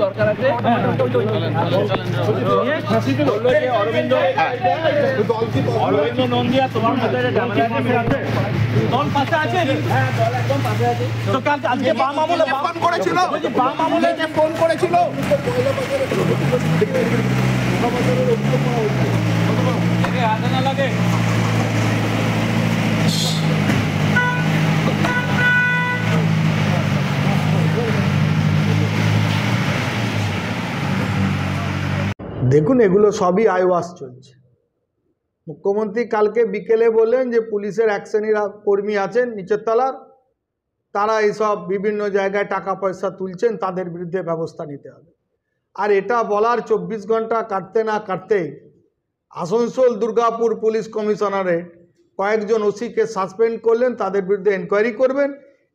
দরকার আছে অরবিন্দ নন্দিয়া তোমার মধ্যে দল পাশে আছে, হ্যাঁ দল একদম পাশে আছে। তো কালকে আজকে বাম আমলে ফোন করেছিল, বাম আমলে যে ফোন করেছিল হাতে না লাগে। দেখুন, এগুলো সবই আইওয়াস চলছে। মুখ্যমন্ত্রী কালকে বিকেলে বললেন যে পুলিশের এক শ্রেণীর কর্মী আছেন নিচের তলার, তারা এইসব বিভিন্ন জায়গায় টাকা পয়সা তুলছেন, তাদের বিরুদ্ধে ব্যবস্থা নিতে হবে। আর এটা বলার 24 ঘন্টা কাটতে না কাটতেই আসানসোল দুর্গাপুর পুলিশ কমিশনারেট কয়েকজন ওসিকে সাসপেন্ড করলেন, তাদের বিরুদ্ধে এনকোয়ারি করবেন,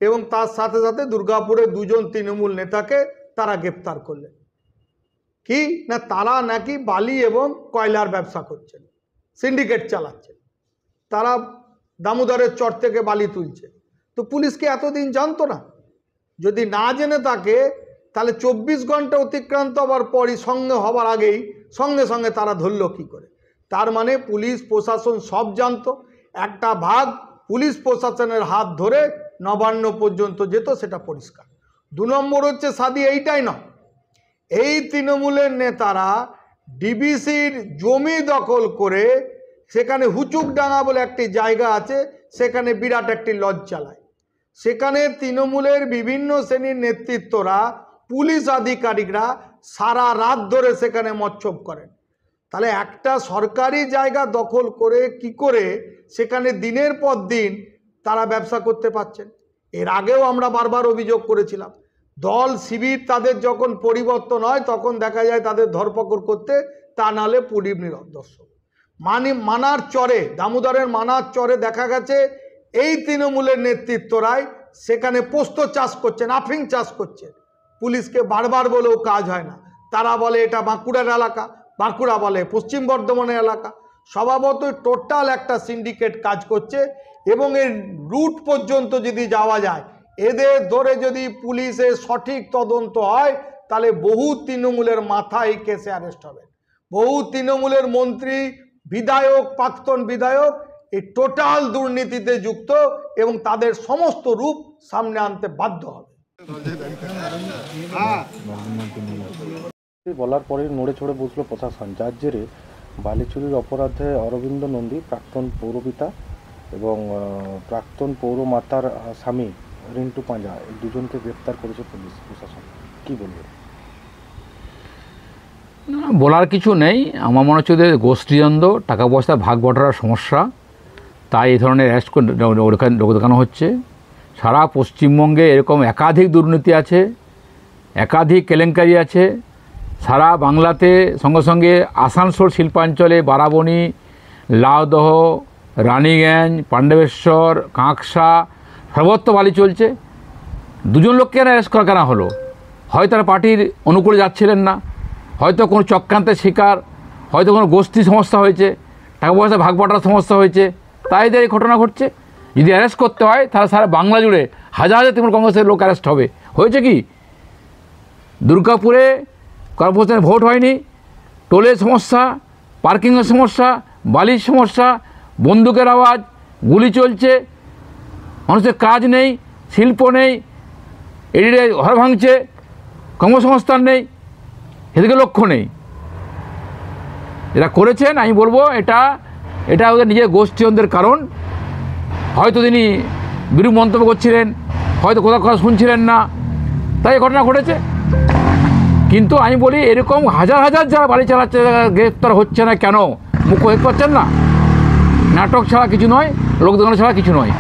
এবং তার সাথে সাথে দুর্গাপুরে 2 জন তৃণমূল নেতাকে তারা গ্রেপ্তার করলেন। কি না, তারা নাকি বালি এবং কয়লার ব্যবসা করছেন, সিন্ডিকেট চালাচ্ছেন, তারা দামোদরের চর থেকে বালি তুলছে। তো পুলিশকে এতদিন জানতো না? যদি না জেনে থাকে তাহলে 24 ঘন্টা অতিক্রান্ত হওয়ার পরই হবার আগেই সঙ্গে সঙ্গে তারা ধরল কী করে? তার মানে পুলিশ প্রশাসন সব জানতো। একটা ভাগ পুলিশ প্রশাসনের হাত ধরে নবান্ন পর্যন্ত যেত, সেটা পরিষ্কার। 2 নম্বর হচ্ছে সাদি এইটাই না, এই তৃণমূলের নেতারা ডিবিসির জমি দখল করে সেখানে হুচুকডাঙ্গা বলে একটি জায়গা আছে, সেখানে বিরাট একটি লজ চালায়। সেখানে তৃণমূলের বিভিন্ন শ্রেণীর নেতৃত্বরা, পুলিশ আধিকারিকরা সারা রাত ধরে সেখানে মচ্ছব করেন। তাহলে একটা সরকারি জায়গা দখল করে কি করে সেখানে দিনের পর দিন তারা ব্যবসা করতে পারছেন? এর আগেও আমরা বারবার অভিযোগ করেছিলাম, দল শিবির তাদের যখন পরিবর্তন হয় তখন দেখা যায় তাদের ধরপকড় করতে, তা নাহলে পরিদর্শক। মানার চরে, দামোদরের মানার চরে দেখা গেছে এই তৃণমূলের নেতৃত্বরাই সেখানে পোস্ত চাষ করছেন, আফিং চাষ করছেন। পুলিশকে বারবার বলেও কাজ হয় না, তারা বলে এটা বাঁকুড়ার এলাকা, বাঁকুড়া বলে পশ্চিম বর্ধমানের এলাকা। স্বভাবতই টোটাল একটা সিন্ডিকেট কাজ করছে, এবং এর রুট পর্যন্ত যদি যাওয়া যায়, এদের ধরে যদি পুলিশের সঠিক তদন্ত হয় তাহলে বহু তৃণমূলের মাথা এই কেসে অ্যারেস্ট হবে। বহু তৃণমূলের মন্ত্রী, বিধায়ক, প্রাক্তন বিধায়ক এই টোটাল দুর্নীতিতে যুক্ত, এবং তাদের সমস্ত রূপ সামনে আনতে বাধ্য হবে। বলার পরে নড়ে চড়ে বসলো প্রশাসন, যার জেরে বালি চুরির অপরাধে অরবিন্দ নন্দী, প্রাক্তন পৌরপিতা, এবং প্রাক্তন পৌরমাতার স্বামী রিন্টু পাঁজা, এই 2 জনকে গ্রেপ্তার করেছে পুলিশ প্রশাসন। কি বলবে? না, বলার কিছু নেই। আমার মনে হচ্ছে যে গোষ্ঠীদ্বন্দ্ব, টাকা পয়সা ভাগ বটার সমস্যা, তাই এই ধরনের অ্যারেস্ট দেখানো হচ্ছে। সারা পশ্চিমবঙ্গে এরকম একাধিক দুর্নীতি আছে, একাধিক কেলেঙ্কারি আছে। সারা বাংলাতে সঙ্গে সঙ্গে আসানসোল শিল্পাঞ্চলে বারাবণী, লাউদহ, রানীগঞ্জ, পাণ্ডবেশ্বর, কাঁকসা সর্বত্র বালি চলছে। 2 জন লোককে অ্যারেস্ট করা কেন হলো? হয় তারা পার্টির অনুকূলে যাচ্ছিলেন না, হয়তো কোনো চক্রান্তের শিকার, হয়তো কোনো গোষ্ঠী সমস্যা হয়েছে, টাকা পয়সা ভাগ বাটার সমস্যা হয়েছে, তাই এদের এই ঘটনা ঘটছে। যদি অ্যারেস্ট করতে হয় তাহলে সারা বাংলা জুড়ে হাজার হাজার তৃণমূল কংগ্রেসের লোক অ্যারেস্ট হবে। হয়েছে কি? দুর্গাপুরে কর্পোরেশনের ভোট হয়নি, টোলের সমস্যা, পার্কিংয়ের সমস্যা, বালির সমস্যা, বন্দুকের আওয়াজ, গুলি চলছে, মানুষের কাজ নেই, শিল্প নেই, এদিকে ঘর ভাঙছে, কর্মসংস্থান নেই, এদিকে লক্ষ্য নেই। এরা করেছেন, আমি বলবো এটা ওদের নিজের গোষ্ঠীদ্বন্দ্বের কারণ। হয়তো তিনি বিরূপ মন্তব্য করছিলেন, হয়তো কোথাও কথা শুনছিলেন না, তাই ঘটনা ঘটেছে। কিন্তু আমি বলি, এরকম হাজার হাজার যারা বাড়ি চালাচ্ছে গ্রেপ্তার হচ্ছে না কেন? মুখ হয়ে পাচ্ছেন না? নাটক ছাড়া কিছু নয়, লোক দেখানো ছাড়া কিছু নয়।